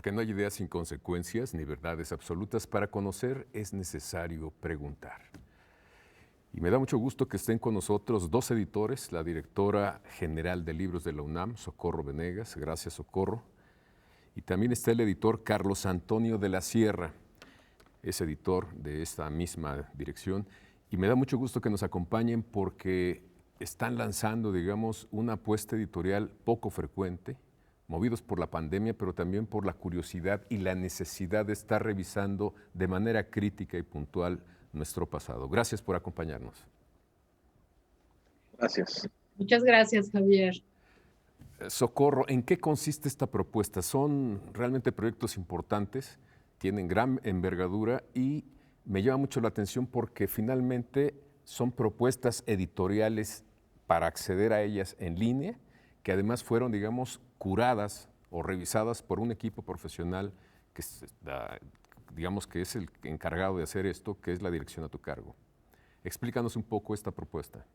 Porque no hay ideas sin consecuencias ni verdades absolutas. Para conocer es necesario preguntar. Y me da mucho gusto que estén con nosotros dos editores, la directora general de libros de la UNAM, Socorro Venegas. Gracias, Socorro. Y también está el editor Carlos Antonio de la Sierra, es editor de esta misma dirección. Y me da mucho gusto que nos acompañen porque están lanzando, digamos, una apuesta editorial poco frecuente, movidos por la pandemia, pero también por la curiosidad y la necesidad de estar revisando de manera crítica y puntual nuestro pasado. Gracias por acompañarnos. Gracias. Muchas gracias, Javier. Socorro, ¿en qué consiste esta propuesta? Son realmente proyectos importantes, tienen gran envergadura y me llama mucho la atención porque finalmente son propuestas editoriales para acceder a ellas en línea, que además fueron, digamos, curadas o revisadas por un equipo profesional que, digamos, que es el encargado de hacer esto, que es la dirección a tu cargo. Explícanos un poco esta propuesta.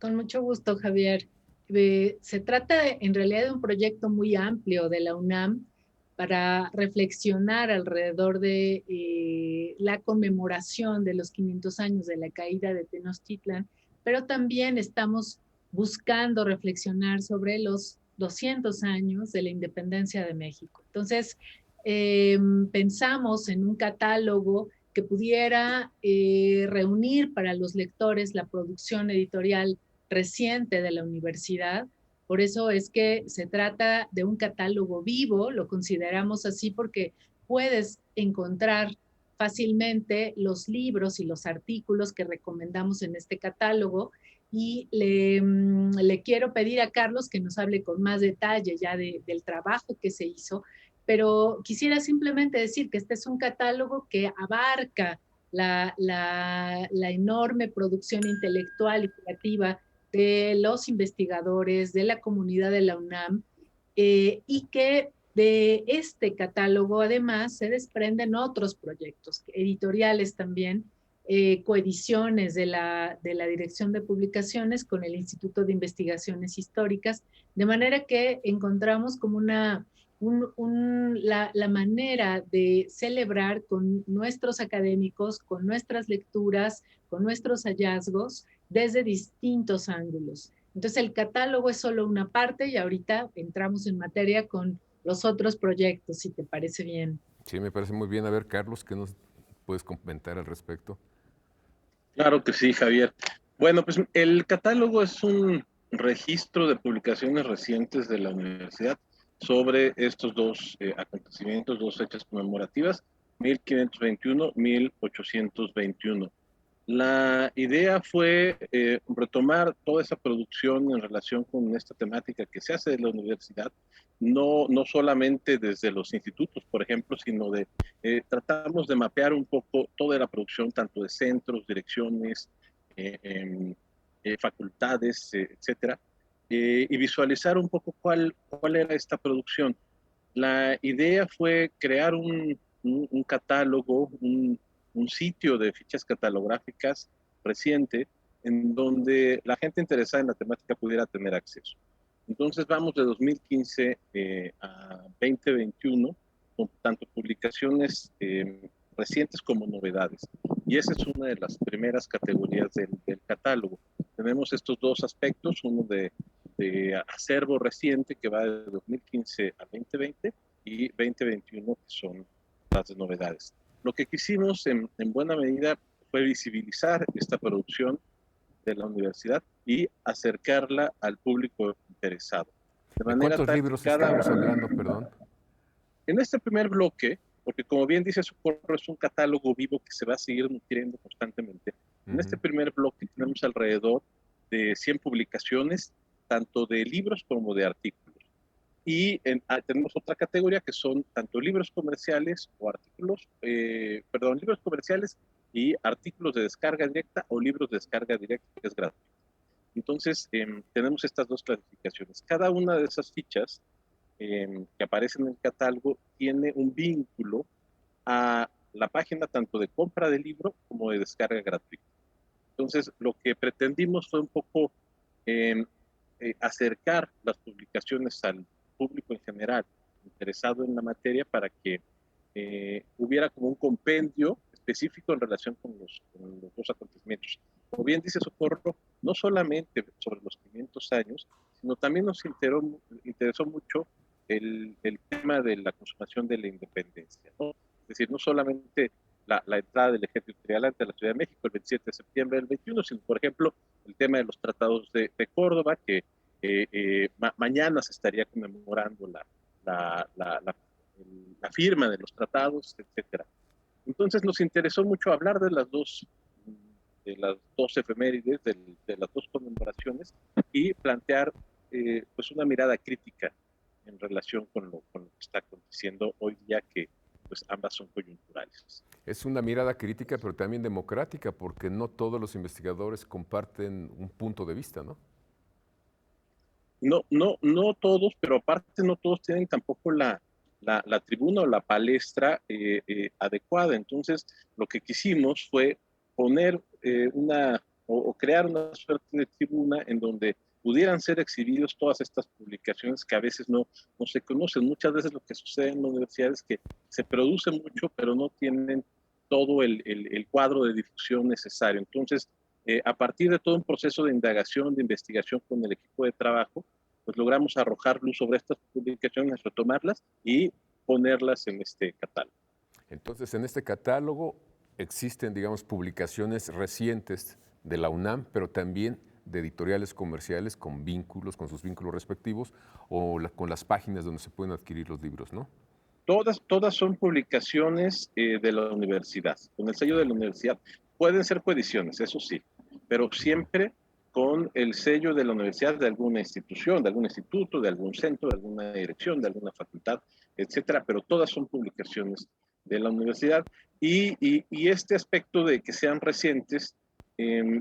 Con mucho gusto, Javier. Se trata en realidad de un proyecto muy amplio de la UNAM para reflexionar alrededor de la conmemoración de los 500 años de la caída de Tenochtitlan, pero también estamos buscando reflexionar sobre los 200 años de la independencia de México. Entonces, pensamos en un catálogo que pudiera reunir para los lectores la producción editorial reciente de la universidad. Por eso es que se trata de un catálogo vivo, lo consideramos así porque puedes encontrar fácilmente los libros y los artículos que recomendamos en este catálogo y le quiero pedir a Carlos que nos hable con más detalle ya del trabajo que se hizo, pero quisiera simplemente decir que este es un catálogo que abarca la enorme producción intelectual y creativa de los investigadores, de la comunidad de la UNAM, y que de este catálogo además se desprenden otros proyectos editoriales también, coediciones de la Dirección de Publicaciones con el Instituto de Investigaciones Históricas, de manera que encontramos como la manera de celebrar con nuestros académicos, con nuestras lecturas, con nuestros hallazgos, desde distintos ángulos. Entonces el catálogo es solo una parte y ahorita entramos en materia con los otros proyectos, si te parece bien. Sí, me parece muy bien. A ver, Carlos, ¿qué nos puedes comentar al respecto? Claro que sí, Javier. Bueno, pues el catálogo es un registro de publicaciones recientes de la universidad sobre estos dos acontecimientos, dos fechas conmemorativas, 1521-1821. La idea fue retomar toda esa producción en relación con esta temática que se hace de la universidad, no solamente desde los institutos, por ejemplo, sino tratamos de mapear un poco toda la producción, tanto de centros, direcciones, facultades, etcétera, y visualizar un poco cuál era esta producción. La idea fue crear un catálogo, un sitio de fichas catalográficas reciente en donde la gente interesada en la temática pudiera tener acceso. Entonces vamos de 2015 a 2021 con tanto publicaciones recientes como novedades. Y esa es una de las primeras categorías del catálogo. Tenemos estos dos aspectos, uno de acervo reciente que va de 2015 a 2020 y 2021 que son las novedades. Lo que quisimos en buena medida fue visibilizar esta producción de la universidad y acercarla al público interesado. ¿De cuántos libros estamos hablando, perdón? En este primer bloque, porque como bien dice Socorro, es un catálogo vivo que se va a seguir nutriendo constantemente. En este primer bloque tenemos alrededor de 100 publicaciones, tanto de libros como de artículos. Y tenemos otra categoría que son tanto libros comerciales o artículos, libros comerciales y artículos de descarga directa o libros de descarga directa, que es gratuito. Entonces, tenemos estas dos clasificaciones. Cada una de esas fichas que aparecen en el catálogo tiene un vínculo a la página tanto de compra de libro como de descarga gratuita. Entonces, lo que pretendimos fue un poco acercar las publicaciones al público en general interesado en la materia para que hubiera como un compendio específico en relación con los dos acontecimientos. Como bien dice Socorro, no solamente sobre los 500 años, sino también nos interesó mucho el tema de la consumación de la independencia, ¿no? Es decir, no solamente la entrada del ejército trialante a la Ciudad de México el 27 de septiembre del 21, sino, por ejemplo, el tema de los tratados de Córdoba, que mañana se estaría conmemorando la firma de los tratados, etcétera. Entonces nos interesó mucho hablar de las dos efemérides, de las dos conmemoraciones, y plantear pues una mirada crítica en relación con lo que está aconteciendo hoy día, que pues ambas son coyunturales. Es una mirada crítica, pero también democrática, porque no todos los investigadores comparten un punto de vista, ¿no? No todos, pero aparte no todos tienen tampoco la tribuna o la palestra adecuada. Entonces, lo que quisimos fue poner o crear una suerte de tribuna en donde pudieran ser exhibidos todas estas publicaciones que a veces no se conocen. Muchas veces lo que sucede en la universidad es que se produce mucho, pero no tienen todo el cuadro de difusión necesario. Entonces, a partir de todo un proceso de indagación, de investigación con el equipo de trabajo, pues logramos arrojar luz sobre estas publicaciones, retomarlas y ponerlas en este catálogo. Entonces, en este catálogo existen, digamos, publicaciones recientes de la UNAM, pero también de editoriales comerciales con vínculos, con sus vínculos respectivos, o con las páginas donde se pueden adquirir los libros, ¿no? Todas son publicaciones de la universidad, con el sello de la universidad. Pueden ser coediciones, eso sí, pero siempre con el sello de la universidad, de alguna institución, de algún instituto, de algún centro, de alguna dirección, de alguna facultad, etcétera, pero todas son publicaciones de la universidad. Y este aspecto de que sean recientes,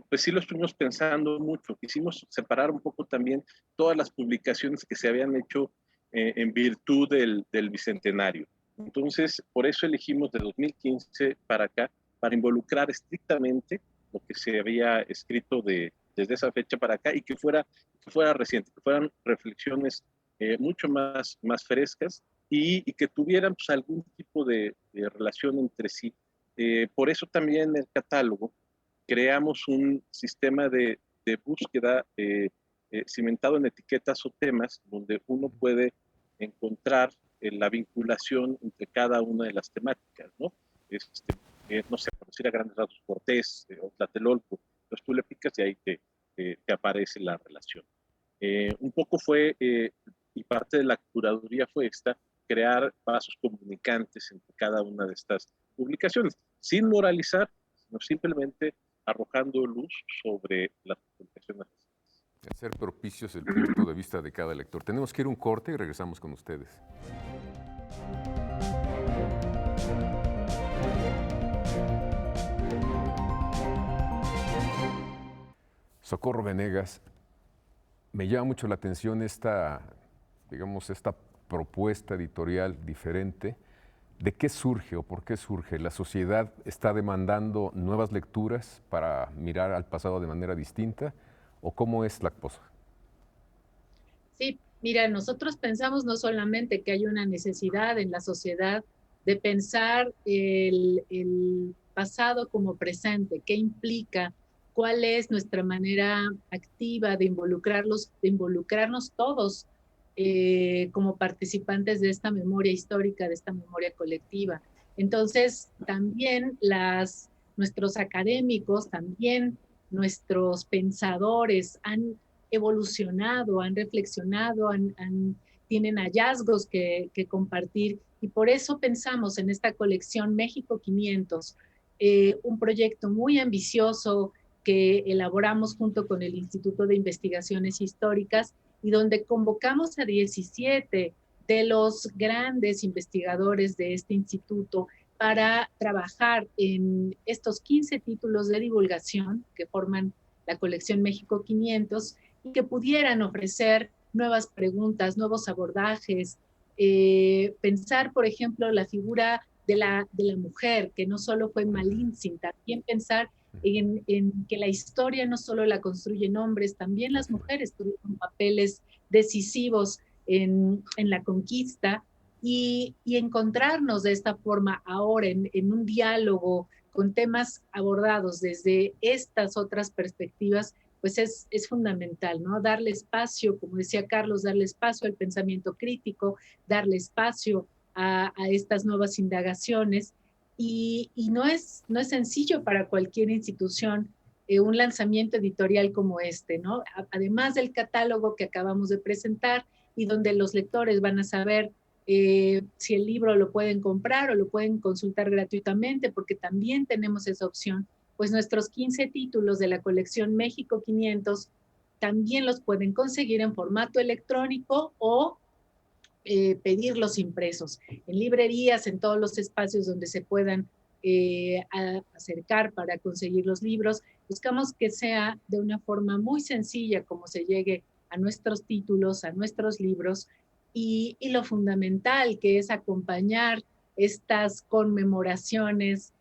pues sí lo estuvimos pensando mucho. Quisimos separar un poco también todas las publicaciones que se habían hecho en virtud del bicentenario. Entonces, por eso elegimos de 2015 para acá, para involucrar estrictamente lo que se había escrito desde esa fecha para acá y que fuera reciente, que fueran reflexiones mucho más frescas y que tuvieran pues, algún tipo de relación entre sí. Por eso también en el catálogo creamos un sistema de búsqueda cimentado en etiquetas o temas donde uno puede encontrar la vinculación entre cada una de las temáticas, ¿no? No sé, por decir a grandes rasgos, Cortés o Tlatelolco, entonces tú le picas y ahí te aparece la relación. Un poco fue, y parte de la curaduría fue esta, crear vasos comunicantes entre cada una de estas publicaciones, sin moralizar, sino simplemente arrojando luz sobre las publicaciones. Hacer propicios el punto de vista de cada lector. Tenemos que ir a un corte y regresamos con ustedes. Socorro Venegas, me llama mucho la atención esta propuesta editorial diferente. ¿De qué surge o por qué surge? ¿La sociedad está demandando nuevas lecturas para mirar al pasado de manera distinta? ¿O cómo es la cosa? Sí, mira, nosotros pensamos no solamente que hay una necesidad en la sociedad de pensar el pasado como presente, qué implica, cuál es nuestra manera activa de involucrarnos todos como participantes de esta memoria histórica, de esta memoria colectiva. Entonces, también nuestros académicos, también nuestros pensadores han evolucionado, han reflexionado, tienen hallazgos que compartir y por eso pensamos en esta colección México 500, un proyecto muy ambicioso que elaboramos junto con el Instituto de Investigaciones Históricas y donde convocamos a 17 de los grandes investigadores de este instituto para trabajar en estos 15 títulos de divulgación que forman la colección México 500 y que pudieran ofrecer nuevas preguntas, nuevos abordajes, pensar, por ejemplo, la figura de la mujer, que no solo fue Malintzin, también pensar en que la historia no solo la construyen hombres, también las mujeres tuvieron papeles decisivos en la conquista y encontrarnos de esta forma ahora en un diálogo con temas abordados desde estas otras perspectivas, pues es fundamental, ¿no? Darle espacio, como decía Carlos, darle espacio al pensamiento crítico, darle espacio a estas nuevas indagaciones y no es sencillo para cualquier institución un lanzamiento editorial como este, ¿no? Además del catálogo que acabamos de presentar y donde los lectores van a saber si el libro lo pueden comprar o lo pueden consultar gratuitamente, porque también tenemos esa opción, pues nuestros 15 títulos de la colección México 500 también los pueden conseguir en formato electrónico o pedirlos impresos en librerías, en todos los espacios donde se puedan acercar para conseguir los libros. Buscamos que sea de una forma muy sencilla como se llegue a nuestros títulos, a nuestros libros, y lo fundamental que es acompañar estas conmemoraciones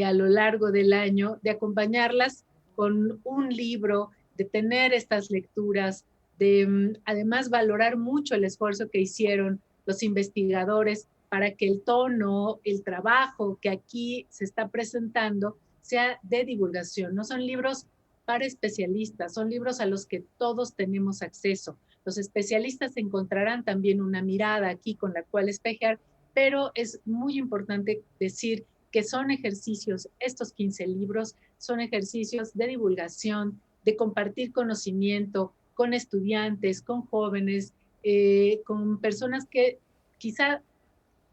a lo largo del año, de acompañarlas con un libro, de tener estas lecturas, de además valorar mucho el esfuerzo que hicieron los investigadores para que el tono, el trabajo que aquí se está presentando sea de divulgación. No son libros para especialistas, son libros a los que todos tenemos acceso. Los especialistas encontrarán también una mirada aquí con la cual espejear, pero es muy importante decir que son ejercicios, estos 15 libros son ejercicios de divulgación, de compartir conocimiento con estudiantes, con jóvenes, con personas que quizá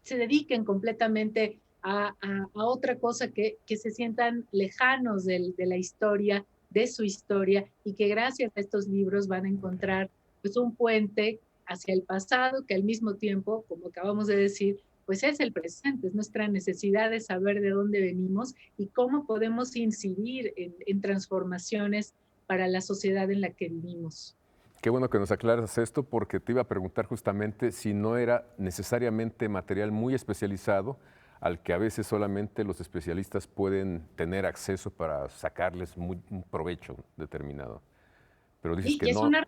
se dediquen completamente a otra cosa, que se sientan lejanos de la historia, de su historia, y que gracias a estos libros van a encontrar pues un puente hacia el pasado, que al mismo tiempo, como acabamos de decir, pues es el presente, es nuestra necesidad de saber de dónde venimos y cómo podemos incidir en transformaciones para la sociedad en la que vivimos. Qué bueno que nos aclaras esto porque te iba a preguntar justamente si no era necesariamente material muy especializado al que a veces solamente los especialistas pueden tener acceso para sacarles un provecho determinado. Pero dices que Y es no. una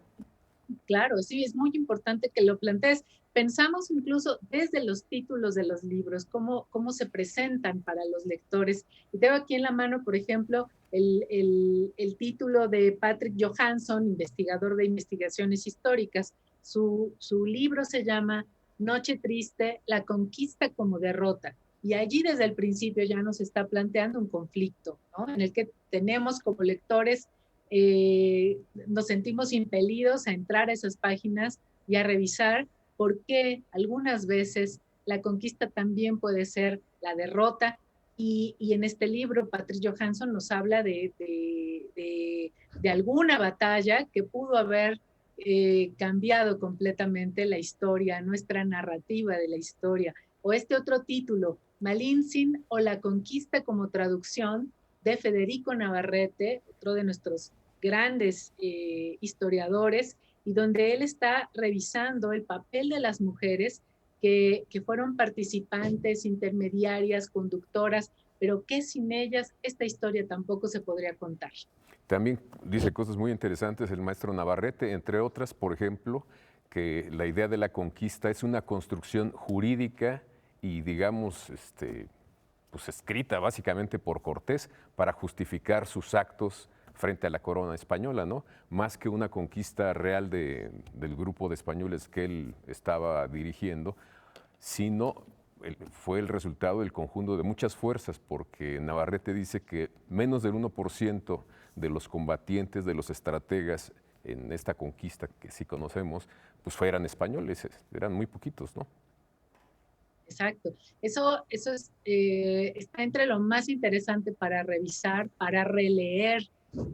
Claro, sí, es muy importante que lo plantees. Pensamos incluso desde los títulos de los libros, cómo se presentan para los lectores. Y tengo aquí en la mano, por ejemplo, el título de Patrick Johansson, investigador de investigaciones históricas. Su libro se llama Noche Triste, la conquista como derrota. Y allí desde el principio ya nos está planteando un conflicto, ¿no? En el que tenemos como lectores nos sentimos impelidos a entrar a esas páginas y a revisar por qué algunas veces la conquista también puede ser la derrota. Y en este libro, Patrick Johansson nos habla de alguna batalla que pudo haber cambiado completamente la historia, nuestra narrativa de la historia. O este otro título, Malintzin o la conquista como traducción, de Federico Navarrete, otro de nuestros grandes historiadores, y donde él está revisando el papel de las mujeres que fueron participantes, intermediarias, conductoras, pero que sin ellas esta historia tampoco se podría contar. También dice cosas muy interesantes el maestro Navarrete, entre otras, por ejemplo, que la idea de la conquista es una construcción jurídica y, digamos, pues escrita básicamente por Cortés para justificar sus actos frente a la corona española, ¿no? Más que una conquista real del grupo de españoles que él estaba dirigiendo, sino fue el resultado del conjunto de muchas fuerzas, porque Navarrete dice que menos del 1% de los combatientes, de los estrategas en esta conquista que sí conocemos, pues eran españoles, eran muy poquitos, ¿no? Exacto. Eso está entre lo más interesante para revisar, para releer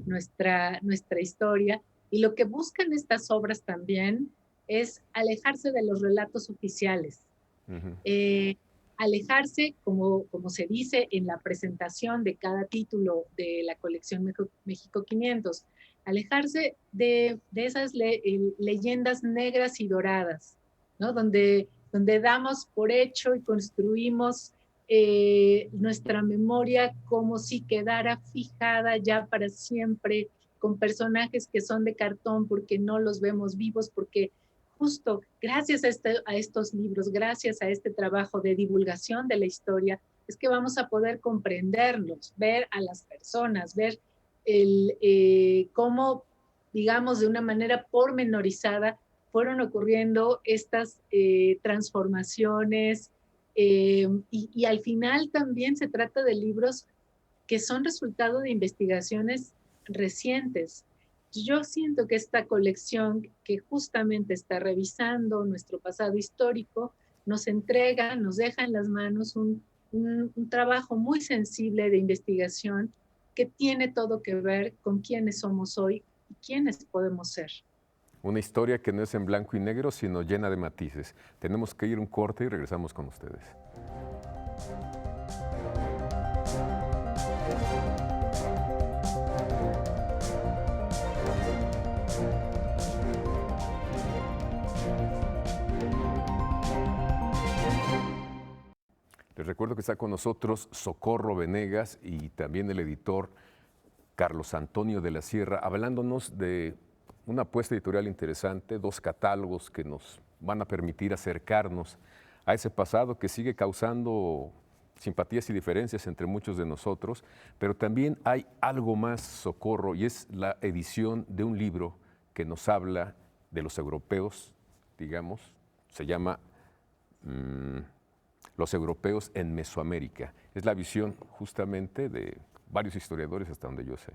nuestra historia. Y lo que buscan estas obras también es alejarse de los relatos oficiales. Uh-huh. Alejarse, como se dice en la presentación de cada título de la colección México 500, alejarse de esas leyendas negras y doradas, ¿no? Donde damos por hecho y construimos nuestra memoria como si quedara fijada ya para siempre, con personajes que son de cartón porque no los vemos vivos, porque justo gracias a estos libros, gracias a este trabajo de divulgación de la historia, es que vamos a poder comprenderlos, ver a las personas, ver cómo, digamos, de una manera pormenorizada fueron ocurriendo estas transformaciones, y al final también se trata de libros que son resultado de investigaciones recientes. Yo siento que esta colección que justamente está revisando nuestro pasado histórico nos entrega, nos deja en las manos un trabajo muy sensible de investigación que tiene todo que ver con quiénes somos hoy y quiénes podemos ser. Una historia que no es en blanco y negro, sino llena de matices. Tenemos que ir un corte y regresamos con ustedes. Les recuerdo que está con nosotros Socorro Venegas y también el editor Carlos Antonio de la Sierra, hablándonos de una apuesta editorial interesante, 2 catálogos que nos van a permitir acercarnos a ese pasado que sigue causando simpatías y diferencias entre muchos de nosotros, pero también hay algo más, Socorro, y es la edición de un libro que nos habla de los europeos, digamos, se llama Los europeos en Mesoamérica. Es la visión justamente de varios historiadores hasta donde yo sé.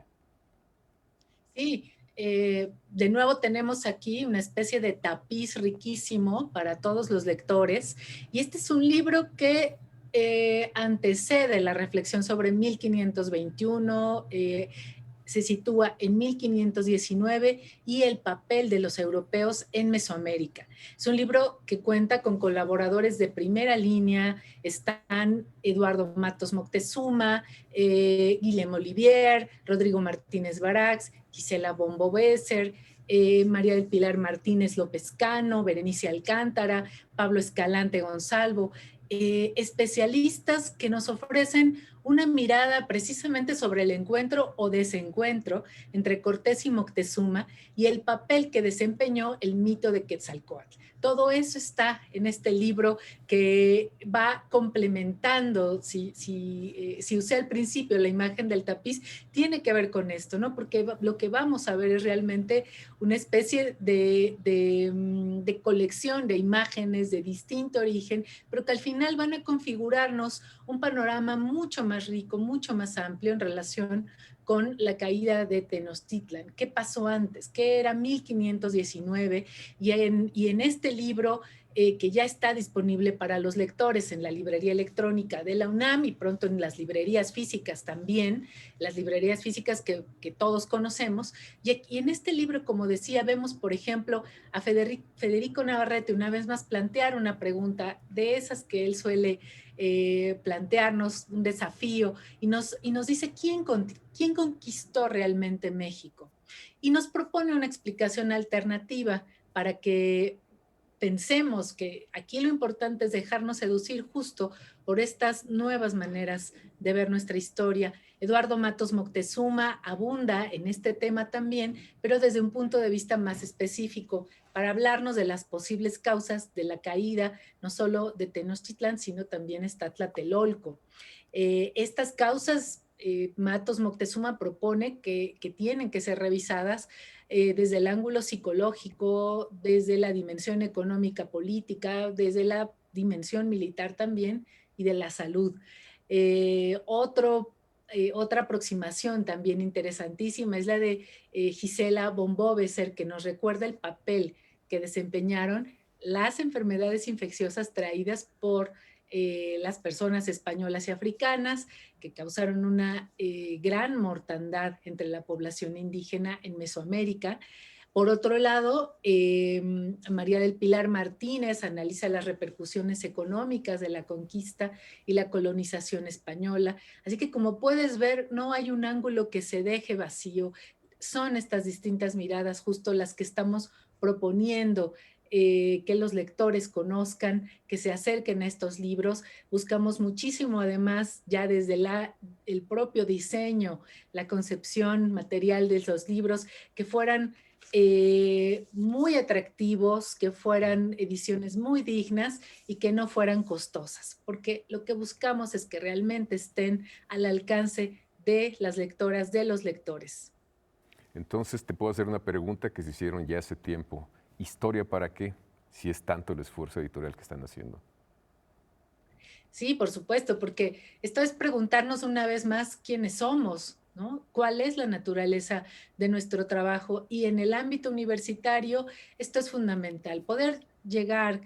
Sí, de nuevo tenemos aquí una especie de tapiz riquísimo para todos los lectores, y este es un libro que antecede la reflexión sobre 1521, se sitúa en 1519 y el papel de los europeos en Mesoamérica. Es un libro que cuenta con colaboradores de primera línea, están Eduardo Matos Moctezuma, Guillem Olivier, Rodrigo Martínez Barax, Gisela Bombo Besser, María del Pilar Martínez López Cano, Berenice Alcántara, Pablo Escalante Gonzalvo, especialistas que nos ofrecen una mirada precisamente sobre el encuentro o desencuentro entre Cortés y Moctezuma y el papel que desempeñó el mito de Quetzalcóatl. Todo eso está en este libro que va complementando, si usé al principio la imagen del tapiz, tiene que ver con esto, ¿no? Porque lo que vamos a ver es realmente una especie de colección de imágenes de distinto origen, pero que al final van a configurarnos un panorama mucho más rico, mucho más amplio en relación con la caída de Tenochtitlan. ¿Qué pasó antes? ¿Qué era 1519? Y en este libro, que ya está disponible para los lectores en la librería electrónica de la UNAM y pronto en las librerías físicas también, las librerías físicas que todos conocemos. Y en este libro, como decía, vemos, por ejemplo, a Federico Navarrete una vez más plantear una pregunta de esas que él suele plantearnos, un desafío, y nos dice ¿quién conquistó realmente México? Y nos propone una explicación alternativa para que pensemos que aquí lo importante es dejarnos seducir justo por estas nuevas maneras de ver nuestra historia. Eduardo Matos Moctezuma abunda en este tema también, pero desde un punto de vista más específico, para hablarnos de las posibles causas de la caída, no solo de Tenochtitlán, sino también está Tlatelolco. Estas causas, Matos Moctezuma propone que tienen que ser revisadas desde el ángulo psicológico, desde la dimensión económica política, desde la dimensión militar también y de la salud. Otra aproximación también interesantísima es la de Gisela Bombo Besser, que nos recuerda el papel que desempeñaron las enfermedades infecciosas traídas por las personas españolas y africanas, que causaron una gran mortandad entre la población indígena en Mesoamérica. Por otro lado, María del Pilar Martínez analiza las repercusiones económicas de la conquista y la colonización española. Así que, como puedes ver, no hay un ángulo que se deje vacío. Son estas distintas miradas justo las que estamos proponiendo que los lectores conozcan, que se acerquen a estos libros. Buscamos muchísimo, además, ya desde el propio diseño, la concepción material de los libros, que fueran muy atractivos, que fueran ediciones muy dignas y que no fueran costosas, porque lo que buscamos es que realmente estén al alcance de las lectoras, de los lectores. Entonces te puedo hacer una pregunta que se hicieron ya hace tiempo. ¿Historia para qué? Si es tanto el esfuerzo editorial que están haciendo. Sí, por supuesto, porque esto es preguntarnos una vez más quiénes somos, ¿no? ¿Cuál es la naturaleza de nuestro trabajo? Y en el ámbito universitario, esto es fundamental, poder llegar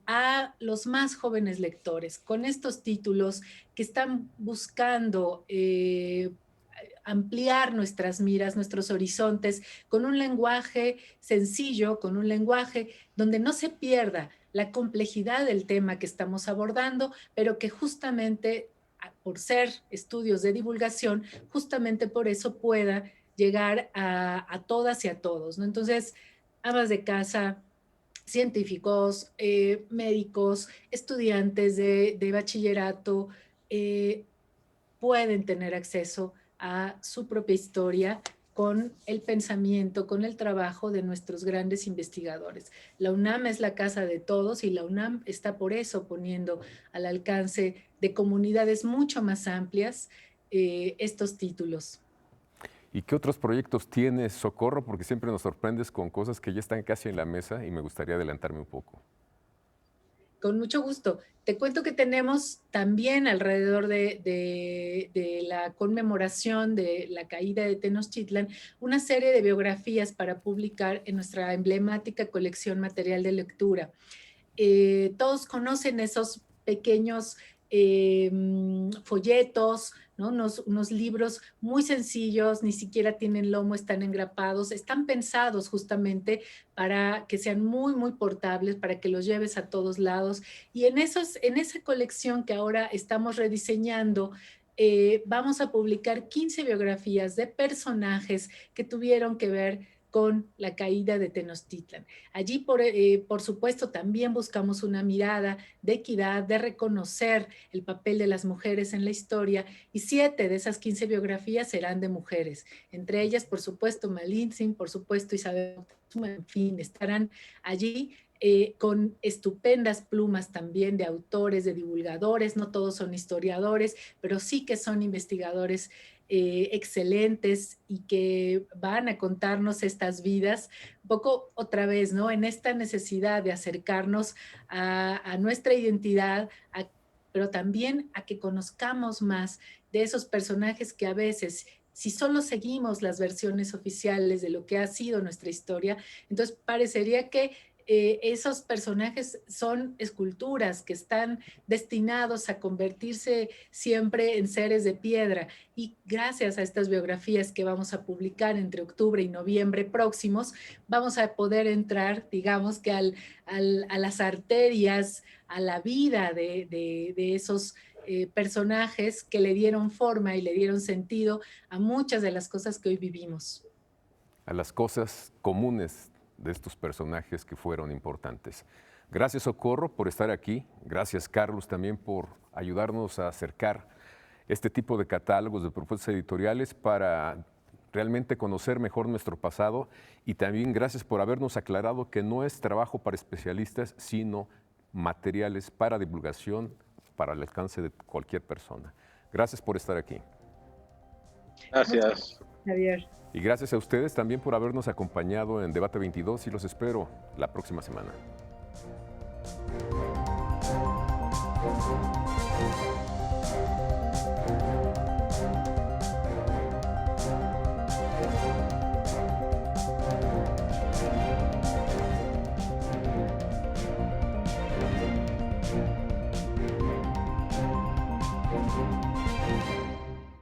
a los más jóvenes lectores con estos títulos que están buscando ampliar nuestras miras, nuestros horizontes, con un lenguaje sencillo, con un lenguaje donde no se pierda la complejidad del tema que estamos abordando, pero que justamente por ser estudios de divulgación, justamente por eso pueda llegar a todas y a todos, ¿no? Entonces, amas de casa, científicos, médicos, estudiantes de bachillerato, pueden tener acceso a su propia historia con el pensamiento, con el trabajo de nuestros grandes investigadores. La UNAM es la casa de todos y la UNAM está por eso poniendo al alcance de comunidades mucho más amplias estos títulos. ¿Y qué otros proyectos tienes, Socorro? Porque siempre nos sorprendes con cosas que ya están casi en la mesa y me gustaría adelantarme un poco. Con mucho gusto. Te cuento que tenemos también alrededor de la conmemoración de la caída de Tenochtitlan una serie de biografías para publicar en nuestra emblemática colección material de lectura. Todos conocen esos pequeños folletos, ¿no? Unos libros muy sencillos, ni siquiera tienen lomo, están engrapados, están pensados justamente para que sean muy, muy portables, para que los lleves a todos lados. Y en esa colección que ahora estamos rediseñando, vamos a publicar 15 biografías de personajes que tuvieron que ver con la caída de Tenochtitlan. Allí, por supuesto, también buscamos una mirada de equidad, de reconocer el papel de las mujeres en la historia, y 7 de esas 15 biografías serán de mujeres. Entre ellas, por supuesto, Malintzin, por supuesto, Isabel Moctezuma, en fin, estarán allí con estupendas plumas también de autores, de divulgadores, no todos son historiadores, pero sí que son investigadores excelentes y que van a contarnos estas vidas, un poco otra vez, ¿no? En esta necesidad de acercarnos a nuestra identidad, pero también a que conozcamos más de esos personajes que a veces, si solo seguimos las versiones oficiales de lo que ha sido nuestra historia, entonces parecería que esos personajes son esculturas que están destinados a convertirse siempre en seres de piedra, y gracias a estas biografías que vamos a publicar entre octubre y noviembre próximos, vamos a poder entrar, digamos que a las arterias, a la vida de esos personajes que le dieron forma y le dieron sentido a muchas de las cosas que hoy vivimos. A las cosas comunes de estos personajes que fueron importantes. Gracias, Socorro, por estar aquí. Gracias, Carlos, también por ayudarnos a acercar este tipo de catálogos, de propuestas editoriales para realmente conocer mejor nuestro pasado, y también gracias por habernos aclarado que no es trabajo para especialistas, sino materiales para divulgación, para el alcance de cualquier persona. Gracias por estar aquí. Gracias. Javier. Y gracias a ustedes también por habernos acompañado en Debate 22, y los espero la próxima semana.